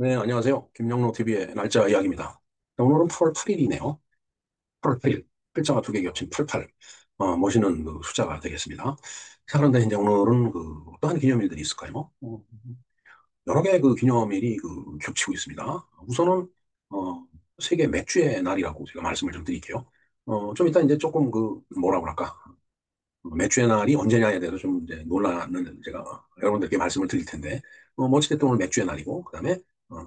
네, 안녕하세요. 김영로 TV의 날짜 이야기입니다. 자, 오늘은 8월 8일이네요. 8월 8일. 글자가 두 개 겹친 88. 멋있는 그 숫자가 되겠습니다. 자, 그런데 이제 오늘은 그 어떠한 기념일들이 있을까요? 여러 개의 그 기념일이 그 겹치고 있습니다. 우선은, 세계 맥주의 날이라고 제가 말씀을 좀 드릴게요. 좀 이따 이제 조금 그, 뭐라고 할까. 매주의 날이 언제냐에 대해서 좀 이제 논란을 제가 여러분들께 말씀을 드릴 텐데, 뭐 어찌됐든 오늘 매주의 날이고, 그 다음에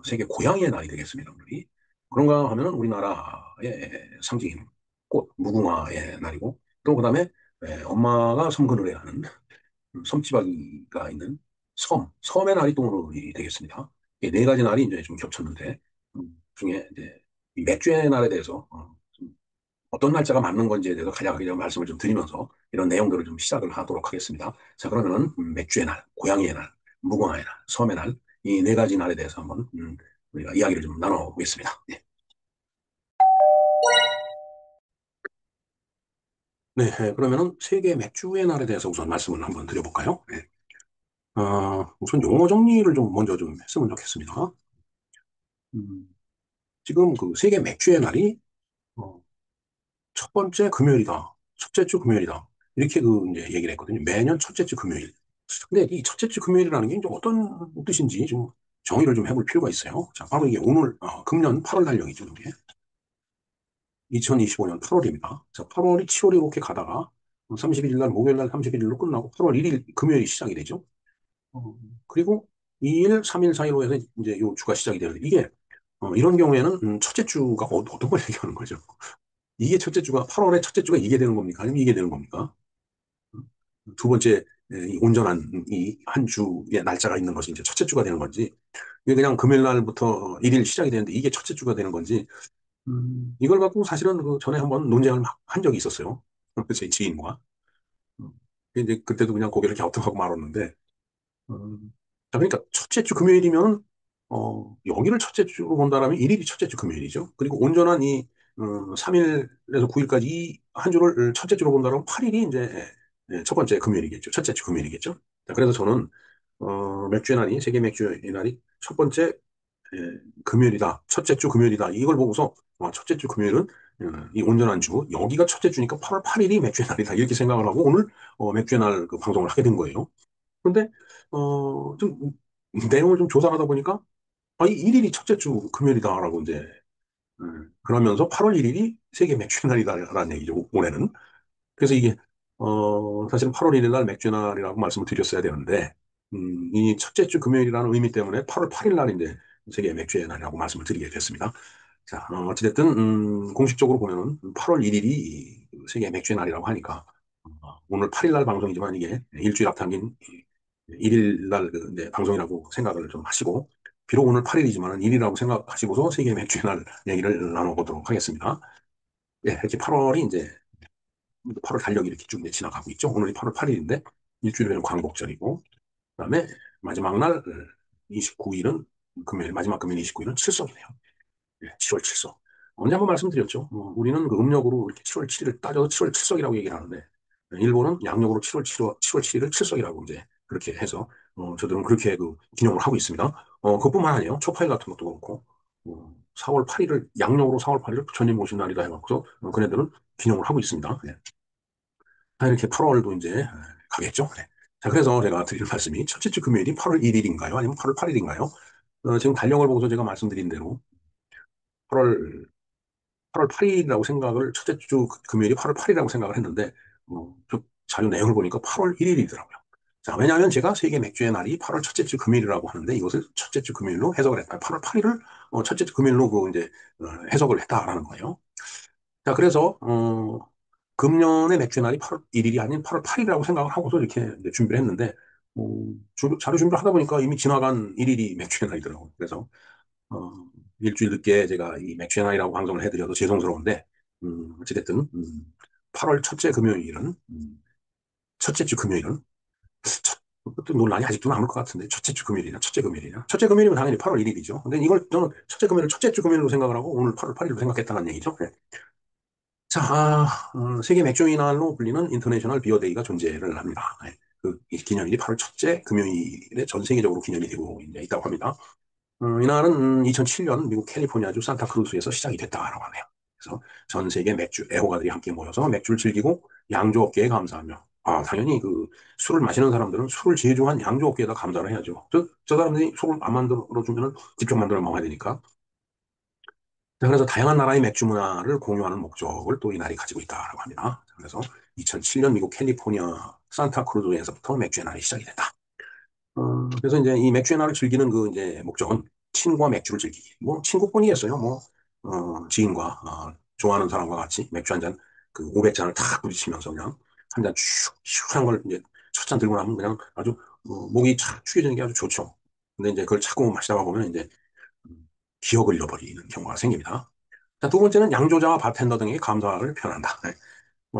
세계 고양이의 날이 되겠습니다, 오늘이. 그런가 하면 우리나라의 상징인 꽃, 무궁화의 날이고, 또 그 다음에 엄마가 섬근을 해야 하는 섬지박이가 있는 섬의 날이 또 오늘이 되겠습니다. 이 네 가지 날이 이제 좀 겹쳤는데, 중에 이제 이 맥주의 날에 대해서 좀 어떤 날짜가 맞는 건지에 대해서 간략하게 좀 말씀을 좀 드리면서 이런 내용들을 좀 시작을 하도록 하겠습니다. 자, 그러면은 맥주의 날, 고양이의 날, 무궁화의 날, 섬의 날, 이 네 가지 날에 대해서 한번 우리가 이야기를 좀 나눠보겠습니다. 네. 네, 그러면은 세계 맥주의 날에 대해서 우선 말씀을 한번 드려볼까요? 네. 우선 용어 정리를 좀 먼저 좀 했으면 좋겠습니다. 음, 지금 그 세계 맥주의 날이 어, 첫 번째 금요일이다. 첫째 주 금요일이다. 이렇게 그 이제 얘기를 했거든요. 매년 첫째 주 금요일. 근데 이 첫째 주 금요일이라는 게 이제 어떤 뜻인지 좀 정의를 좀 해볼 필요가 있어요. 자, 바로 이게 오늘, 금년 8월 달력이죠, 이게. 2025년 8월입니다. 자, 8월이 7월이 이렇게 가다가 31일 날, 목요일 날 31일로 끝나고 8월 1일 금요일이 시작이 되죠. 어, 그리고 2일, 3일, 4일로 해서 이제 요 주가 시작이 되는데 이게, 이런 경우에는 첫째 주가 어떤 걸 얘기하는 거죠? 이게 첫째 주가, 8월에 첫째 주가 이게 되는 겁니까? 아니면 이게 되는 겁니까? 두 번째, 이 온전한 이 한 주의 날짜가 있는 것이 이제 첫째 주가 되는 건지, 이게 그냥 금요일 날부터 일일 시작이 되는데 이게 첫째 주가 되는 건지, 이걸 갖고 사실은 그 전에 한번 논쟁을 막 한 적이 있었어요. 제 지인과. 음, 이제 그때도 그냥 고개를 갸우뚱하고 말았는데, 자, 그러니까 첫째 주 금요일이면, 여기를 첫째 주로 본다면 일일이 첫째 주 금요일이죠. 그리고 온전한 이, 3일에서 9일까지 이 한 주를 첫째 주로 본다면 8일이 이제 첫 번째 금요일이겠죠. 첫째 주 금요일이겠죠. 자, 그래서 저는, 맥주의 날이, 세계 맥주의 날이 첫 번째 금요일이다. 첫째 주 금요일이다. 이걸 보고서, 첫째 주 금요일은 이 온전한 주, 여기가 첫째 주니까 8월 8일이 맥주의 날이다. 이렇게 생각을 하고 오늘 맥주의 날 그 방송을 하게 된 거예요. 근데 좀 내용을 좀 조사하다 보니까 이 1일이 첫째 주 금요일이다라고 이제 그러면서 8월 1일이 세계 맥주 날이다라는 얘기죠. 올해는. 그래서 이게 사실은 8월 1일 날 맥주 날이라고 말씀을 드렸어야 되는데 이 첫째 주 금요일이라는 의미 때문에 8월 8일 날 이제 세계 맥주의 날이라고 말씀을 드리게 됐습니다. 자, 어찌됐든 공식적으로 보면은 8월 1일이 세계 맥주의 날이라고 하니까 오늘 8일 날 방송이지만 이게 일주일 앞당긴 1일 날 그, 이제 방송이라고 생각을 좀 하시고, 비록 오늘 8일이지만 1일이라고 생각하시고서 세계 맥주의 날 얘기를 나눠보도록 하겠습니다. 예, 이렇게 8월이 이제 8월 달력이 이렇게 쭉 이제 지나가고 있죠. 오늘이 8월 8일인데 일주일 후에는 광복절이고, 그다음에 마지막 날 29일은 금요일, 마지막 금요일 29일은 칠석이네요. 예, 7월 칠석. 언제 한번 말씀드렸죠. 우리는 그 음력으로 이렇게 7월 7일을 따져서 7월 칠석이라고 얘기를 하는데, 일본은 양력으로 7월 7일을 칠석이라고 이제 그렇게 해서, 저들은 그렇게 그 기념을 하고 있습니다. 그것뿐만 아니에요. 초파일 같은 것도 그렇고, 4월 8일을, 양력으로 4월 8일을 부처님 오신 날이다 해갖고, 그네들은 기념을 하고 있습니다. 예. 이렇게 8월도 이제 가겠죠. 네. 자, 그래서 제가 드릴 말씀이 첫째 주 금요일이 8월 1일인가요? 아니면 8월 8일인가요? 지금 달력을 보고서 제가 말씀드린 대로 8월 8일이라고 생각을, 첫째 주 금요일이 8월 8일이라고 생각을 했는데, 저 자료 내용을 보니까 8월 1일이더라고요. 자, 왜냐하면 제가 세계 맥주의 날이 8월 첫째 주 금요일이라고 하는데, 이것을 첫째 주 금요일로 해석을 했다. 8월 8일을 첫째 주 금요일로 그 이제 해석을 했다라는 거예요. 자, 그래서, 금년의 맥주의 날이 8월 1일이 아닌 8월 8일이라고 생각을 하고서 이렇게 이제 준비를 했는데, 자료 준비를 하다 보니까 이미 지나간 1일이 맥주의 날이더라고요. 그래서, 어, 일주일 늦게 제가 이 맥주나이라고 방송을 해드려도 죄송스러운데, 어찌됐든, 8월 첫째 금요일은, 첫째 주 금요일은, 또 논란이 아직도 남을 것 같은데, 첫째 주 금요일이냐, 첫째 금요일이냐. 첫째 금요일이면 당연히 8월 1일이죠. 근데 이걸 저는 첫째 금요일을 첫째 주 금요일로 생각을 하고, 오늘 8월 8일로 생각했다는 얘기죠. 네. 자, 세계 맥주의 날로 불리는 인터내셔널 비어데이가 존재를 합니다. 네. 이 기념일이 8월 첫째 금요일에 전 세계적으로 기념이 되고 이제 있다고 합니다. 이날은 2007년 미국 캘리포니아주 산타크루스에서 시작이 됐다라고 하네요. 그래서 전 세계 맥주 애호가들이 함께 모여서 맥주를 즐기고 양조업계에 감사하며, 당연히 그 술을 마시는 사람들은 술을 제조한 양조업계에다 감사를 해야죠. 저 사람들이 술을 안 만들어주면 직접 만들어 먹어야 되니까. 자, 그래서 다양한 나라의 맥주 문화를 공유하는 목적을 또 이 날이 가지고 있다라고 합니다. 그래서 2007년 미국 캘리포니아 산타크루즈에서부터 맥주의 날이 시작이 됐다. 그래서 이제 이 맥주의 날을 즐기는 그 이제 목적은 친구와 맥주를 즐기기. 뭐 친구뿐이겠어요. 뭐 지인과 좋아하는 사람과 같이 맥주 한 잔, 그 500잔을 탁 부딪히면서 그냥 한 잔 슉, 슉한 걸 이제 첫 잔 들고 나면 그냥 아주 목이 착 축해지는 게 아주 좋죠. 근데 이제 그걸 자꾸 마시다가 보면 이제 음, 기억을 잃어버리는 경우가 생깁니다. 자, 두 번째는 양조자와 바텐더 등에게 감사를 표현한다. 네.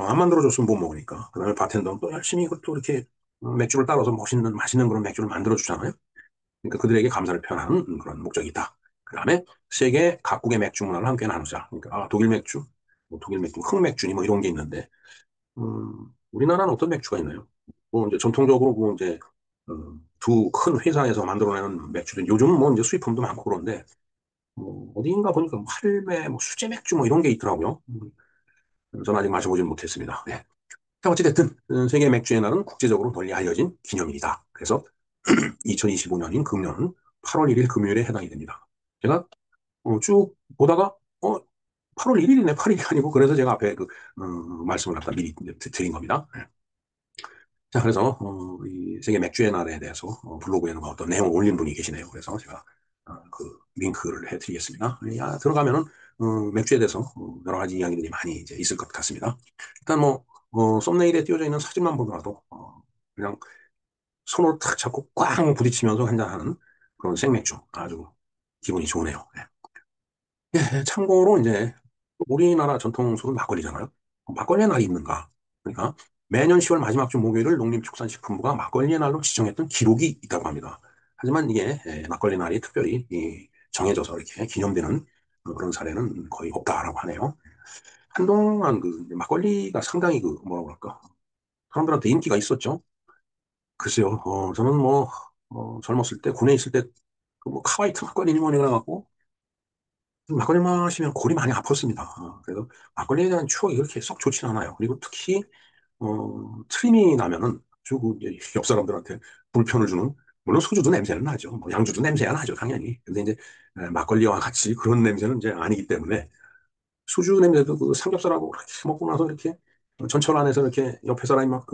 안 만들어줬으면 못 먹으니까. 그다음에 바텐더는 또 열심히 그것도 이렇게 맥주를 따라서 맛있는 그런 맥주를 만들어주잖아요. 그러니까 그들에게 감사를 표현하는 그런 목적이 있다. 그 다음에 세계 각국의 맥주 문화를 함께 나누자. 그러니까 독일 맥주, 뭐 독일 맥주, 흑맥주니 뭐 이런 게 있는데, 우리나라는 어떤 맥주가 있나요? 뭐 이제 전통적으로 뭐 이제 두 큰 회사에서 만들어내는 맥주들, 요즘은 뭐 이제 수입품도 많고 그런데, 뭐 어디인가 보니까 뭐 할매, 뭐 수제 맥주 뭐 이런 게 있더라고요. 저는 아직 마셔보진 못했습니다. 네. 자, 어찌됐든 세계 맥주의 날은 국제적으로 널리 알려진 기념일이다. 그래서 2025년인 금년은 8월 1일 금요일에 해당이 됩니다. 제가 쭉 보다가 8월 1일이네, 8일이 아니고 그래서 제가 앞에 말씀을 갖다 미리 드린 겁니다. 네. 자, 그래서 이 세계 맥주의 날에 대해서 블로그에는 어떤 내용을 올린 분이 계시네요. 그래서 제가 그 링크를 해드리겠습니다. 들어가면은 맥주에 대해서 여러 가지 이야기들이 많이 이제 있을 것 같습니다. 일단 뭐 썸네일에 띄워져 있는 사진만 보더라도 그냥 손으로 탁 잡고 꽝 부딪히면서 한잔하는 그런 생맥주 아주 기분이 좋으네요. 네. 참고로 이제 우리나라 전통 술은 막걸리잖아요. 막걸리의 날이 있는가? 그러니까 매년 10월 마지막 주 목요일을 농림축산식품부가 막걸리의 날로 지정했던 기록이 있다고 합니다. 하지만 이게 막걸리 날이 특별히 정해져서 이렇게 기념되는 그런 사례는 거의 없다라고 하네요. 한동안 그 막걸리가 상당히 그 뭐라고 할까? 사람들한테 인기가 있었죠. 글쎄요, 저는 뭐 젊었을 때 군에 있을 때 그 뭐 카와이트 막걸리니 뭐니 그래갖고 막걸리 마시면 골이 많이 아팠습니다. 그래서 막걸리에 대한 추억이 그렇게 썩 좋진 않아요. 그리고 특히 트림이 나면은 아주 그 이제 옆 사람들한테 불편을 주는, 물론 소주도 냄새는 나죠. 뭐 양주도 냄새가 나죠, 당연히. 근데 이제 막걸리와 같이 그런 냄새는 이제 아니기 때문에 소주 냄새도 그 삼겹살하고 이렇게 먹고 나서 이렇게 전철 안에서 이렇게 옆에 사람이 막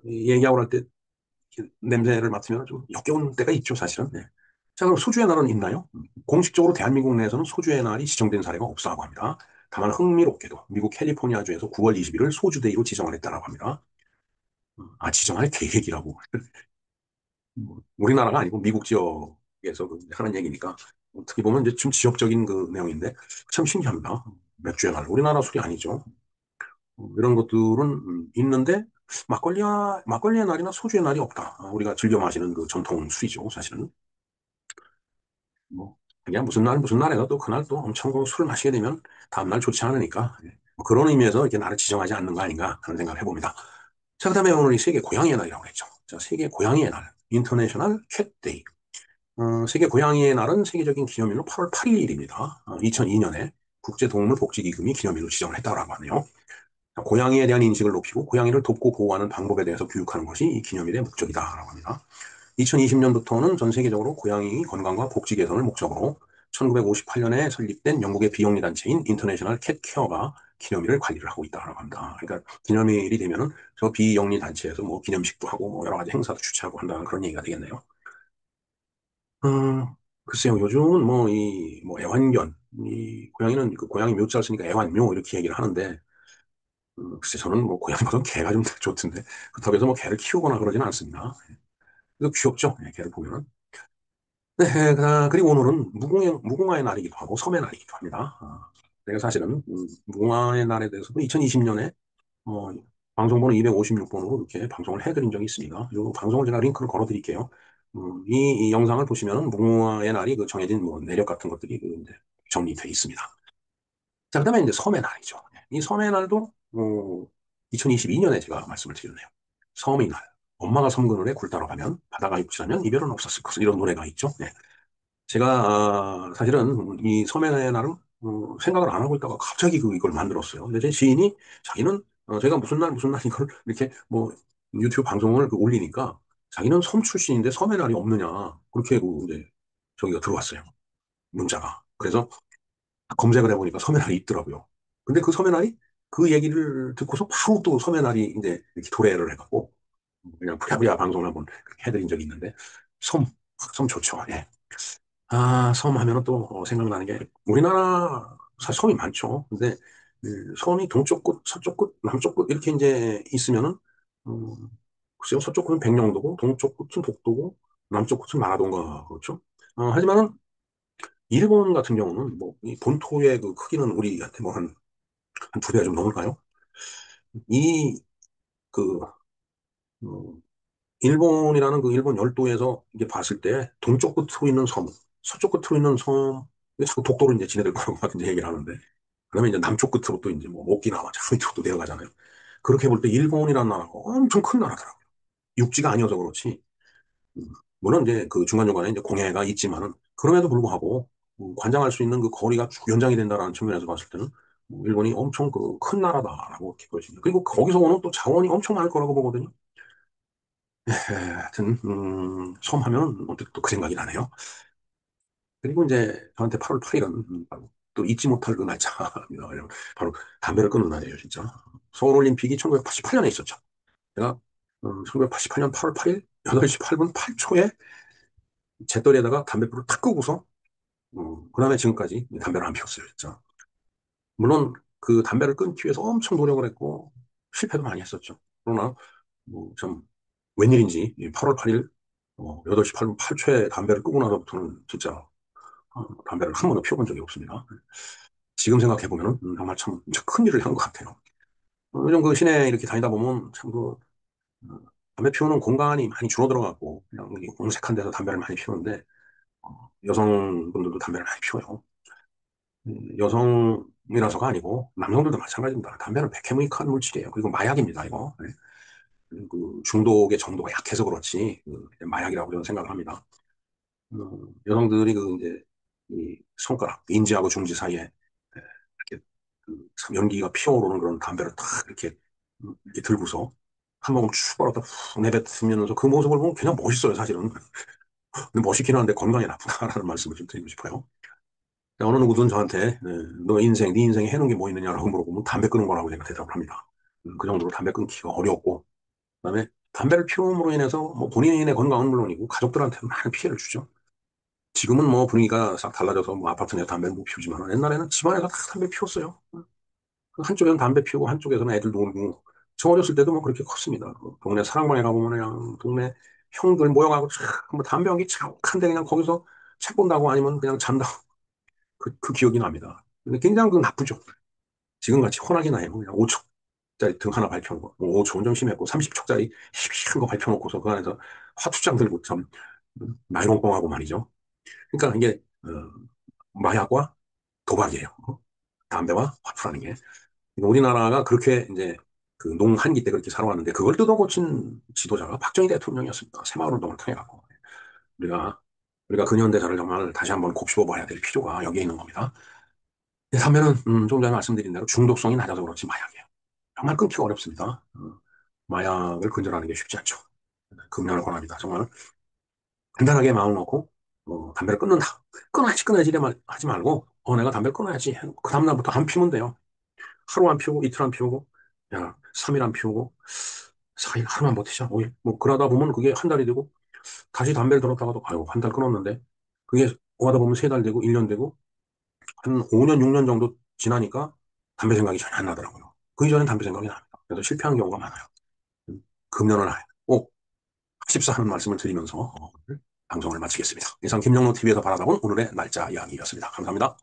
얘기하고 할 때 냄새를 맡으면 좀 역겨운 때가 있죠, 사실은. 네. 자, 그럼 소주의 날은 있나요? 공식적으로 대한민국 내에서는 소주의 날이 지정된 사례가 없다고 합니다. 다만 흥미롭게도 미국 캘리포니아주에서 9월 20일을 소주데이로 지정을 했다고 합니다. 지정할 계획이라고. 우리나라가 아니고 미국 지역에서 하는 얘기니까 어떻게 보면 이제 좀 지역적인 그 내용인데 참 신기합니다. 맥주의 날, 우리나라 술이 아니죠. 이런 것들은 있는데 막걸리의 날이나 소주의 날이 없다. 우리가 즐겨 마시는 그 전통 술이죠, 사실은. 뭐 그냥 무슨 날에도 또 그날 또 엄청 그 술을 마시게 되면 다음날 좋지 않으니까 뭐 그런 의미에서 이렇게 날을 지정하지 않는 거 아닌가 하는 생각을 해봅니다. 자, 그다음에 오늘 이 세계 고양이의 날이라고 했죠. 자, 세계 고양이의 날, 인터내셔널 캣데이. 세계 고양이의 날은 세계적인 기념일로 8월 8일입니다. 2002년에 국제동물복지기금이 기념일로 지정을 했다고 하네요. 고양이에 대한 인식을 높이고 고양이를 돕고 보호하는 방법에 대해서 교육하는 것이 이 기념일의 목적이다라고 합니다. 2020년부터는 전 세계적으로 고양이 건강과 복지 개선을 목적으로 1958년에 설립된 영국의 비영리 단체인 인터내셔널 캣 케어가 기념일을 관리를 하고 있다고 합니다. 그러니까 기념일이 되면은 저 비영리 단체에서 뭐 기념식도 하고 뭐 여러 가지 행사도 주최하고 한다는 그런 얘기가 되겠네요. 음, 글쎄요, 요즘은 뭐 뭐 애완견, 이 고양이는 그 고양이 묘자를 쓰니까 애완묘 이렇게 얘기를 하는데 글쎄 저는 뭐 고양이보다는 개가 좀 좋던데 그렇다고 해서 뭐 개를 키우거나 그러지는 않습니다. 그래도 귀엽죠, 개를 보면은. 네, 그리고 오늘은 무궁화의 날이기도 하고 섬의 날이기도 합니다. 내가 사실은 무궁화의 날에 대해서도 2020년에 어, 방송번호 256번으로 이렇게 방송을 해드린 적이 있습니다. 이 방송을 제가 링크를 걸어드릴게요. 이 영상을 보시면 무궁화의 날이 그 정해진 뭐 내력 같은 것들이 그 이제 정리되어 있습니다. 자, 그다음에 이제 섬의 날이죠. 이 섬의 날도 2022년에 제가 말씀을 드렸네요. 섬의 날. 엄마가 섬 그늘에 굴 따러 가면 바다가 육지라면 이별은 없었을 것을, 이런 노래가 있죠. 네. 제가 사실은 이 섬의 나름 생각을 안 하고 있다가 갑자기 이걸 만들었어요. 근데 제 지인이 자기는 제가 무슨 날 무슨 날 이걸 이렇게 뭐 유튜브 방송을 올리니까 자기는 섬 출신인데 섬의 날이 없느냐 그렇게 이제 저기가 들어왔어요. 문자가. 그래서 검색을 해보니까 섬의 날이 있더라고요. 근데 그 섬의 날이 그 얘기를 듣고서 바로 또 섬의 날이 이제 이렇게 도래를 해갖고 그냥 부랴부랴 방송을 한번 그렇게 해드린 적이 있는데 섬, 섬 좋죠. 예. 섬 하면은 또 생각나는 게 우리나라 사실 섬이 많죠. 근데 섬이 동쪽 끝, 서쪽 끝, 남쪽 끝 이렇게 이제 있으면은 음, 글쎄요 서쪽 끝은 백령도고 동쪽 끝은 독도고 남쪽 끝은 마라도인가 그렇죠. 하지만은 일본 같은 경우는 뭐 이 본토의 그 크기는 우리한테 뭐 한 두 배가 좀 넘을까요? 이 그 일본이라는 그 일본 열도에서 이게 봤을 때 동쪽 끝으로 있는 섬, 서쪽 끝으로 있는 섬, 이게 자꾸 독도로 이제 지네들 거라고 막 이제 얘기를 하는데, 그러면 이제 남쪽 끝으로 또 이제 뭐 오키나와 저 밑으로 또 내려가잖아요. 그렇게 볼 때 일본이라는 나라가 엄청 큰 나라더라고요. 육지가 아니어서 그렇지. 음, 물론 이제 그 중간중간에 이제 공해가 있지만은 그럼에도 불구하고 관장할 수 있는 그 거리가 쭉 연장이 된다라는 측면에서 봤을 때는 일본이 엄청 그 큰 나라다라고 이렇게 보여집니다. 그리고 거기서 오는 또 자원이 엄청 많을 거라고 보거든요. 하여튼, 섬 하면 언뜻 또 그 생각이 나네요. 그리고 이제 저한테 8월 8일은 바로 또 잊지 못할 그 날짜입니다. 왜냐면 바로 담배를 끊는 날이에요, 진짜. 서울올림픽이 1988년에 있었죠. 제가 1988년 8월 8일 8시 8분 8초에 재떨이에다가 담배불을 탁 끄고서 그 다음에 지금까지 담배를 안 피웠어요, 진짜. 물론 그 담배를 끊기 위해서 엄청 노력을 했고 실패도 많이 했었죠. 그러나 참 웬일인지 8월 8일 8시 8분 8초에 담배를 끄고 나서부터는 진짜 담배를 한 번도 피워본 적이 없습니다. 지금 생각해보면 정말 참 진짜 큰 일을 한 것 같아요. 요즘 그 시내 이렇게 다니다 보면 참 담배 피우는 공간이 많이 줄어들어갖고 그냥 이 공색한 데서 담배를 많이 피우는데 여성분들도 담배를 많이 피워요. 여성이라서가 아니고 남성들도 마찬가지입니다. 담배는 백해무익한 물질이에요. 그리고 마약입니다, 이거. 네. 그 중독의 정도가 약해서 그렇지 마약이라고 저는 생각을 합니다. 여성들이 그 이제 이 손가락 인지하고 중지 사이에 이렇게 참 연기가 피어오르는 그런 담배를 딱 이렇게 들고서 한 모금 쭉 빨아다 훅 내뱉으면서 그 모습을 보면 그냥 멋있어요, 사실은. 근데 멋있긴 한데 건강에 나쁘다라는 말씀을 좀 드리고 싶어요. 어느 누구든 저한테 너 인생, 네 인생에 해놓은 게 뭐 있느냐라고 물어보면 담배 끊는 거라고 제가 대답을 합니다. 그 정도로 담배 끊기가 어렵고 그다음에 담배를 피움으로 인해서 뭐 본인의 건강은 물론이고 가족들한테 많은 피해를 주죠. 지금은 뭐 분위기가 싹 달라져서 뭐 아파트 내에서 담배를 못 피우지만 옛날에는 집안에서 다 담배 피웠어요. 그 한쪽에서는 담배 피우고 한쪽에서는 애들 놀고 저 어렸을 때도 뭐 그렇게 컸습니다. 그 동네 사랑방에 가보면 그냥 동네 형들 모여가고 뭐 담배 연기 차욱한데 그냥 거기서 책 본다고 아니면 그냥 잔다고 그 기억이 납니다. 근데 굉장히 그 나쁘죠. 지금같이 혼나기나 해요. 그냥 5초짜리 등 하나 밝혀놓고 5초 좀 심했고 30초짜리 희비한 거 밝혀놓고서 그 안에서 화투장 들고 참 나이롱뽕하고 말이죠. 그러니까 이게 마약과 도박이에요. 담배와 화투라는 게. 그러니까 우리나라가 그렇게 이제 그 농한기 때 그렇게 살아왔는데 그걸 뜯어고친 지도자가 박정희 대통령이었습니다. 새마을운동을 통해 갖고 우리가 우리가 근현대사를 정말 다시 한번 곱씹어봐야 될 필요가 여기에 있는 겁니다. 담배는 좀 전에 말씀드린 대로 중독성이 낮아서 그렇지 마약이에요. 정말 끊기가 어렵습니다. 마약을 근절하는 게 쉽지 않죠. 금연을 권합니다. 정말 간단하게 마음을 먹고 담배를 끊는다. 끊어야지 이래 하지 말고 내가 담배를 끊어야지. 그 다음날부터 안 피면 돼요. 하루 안 피우고 이틀 안 피우고 야 3일 안 피우고 4일 하루만 버티자 5일 뭐 그러다 보면 그게 한 달이 되고 다시 담배를 들었다가도 아유 한 달 끊었는데 그게 오가다 보면 3달 되고 1년 되고 한 5년 6년 정도 지나니까 담배 생각이 전혀 안 나더라고요. 그 이전엔 담배 생각이 납니다. 그래서 실패한 경우가 많아요. 금연을 꼭 하십사 하는 말씀을 드리면서 오늘 방송을 마치겠습니다. 이상 김영로 TV에서 바라다본 오늘의 날짜 이야기였습니다. 감사합니다.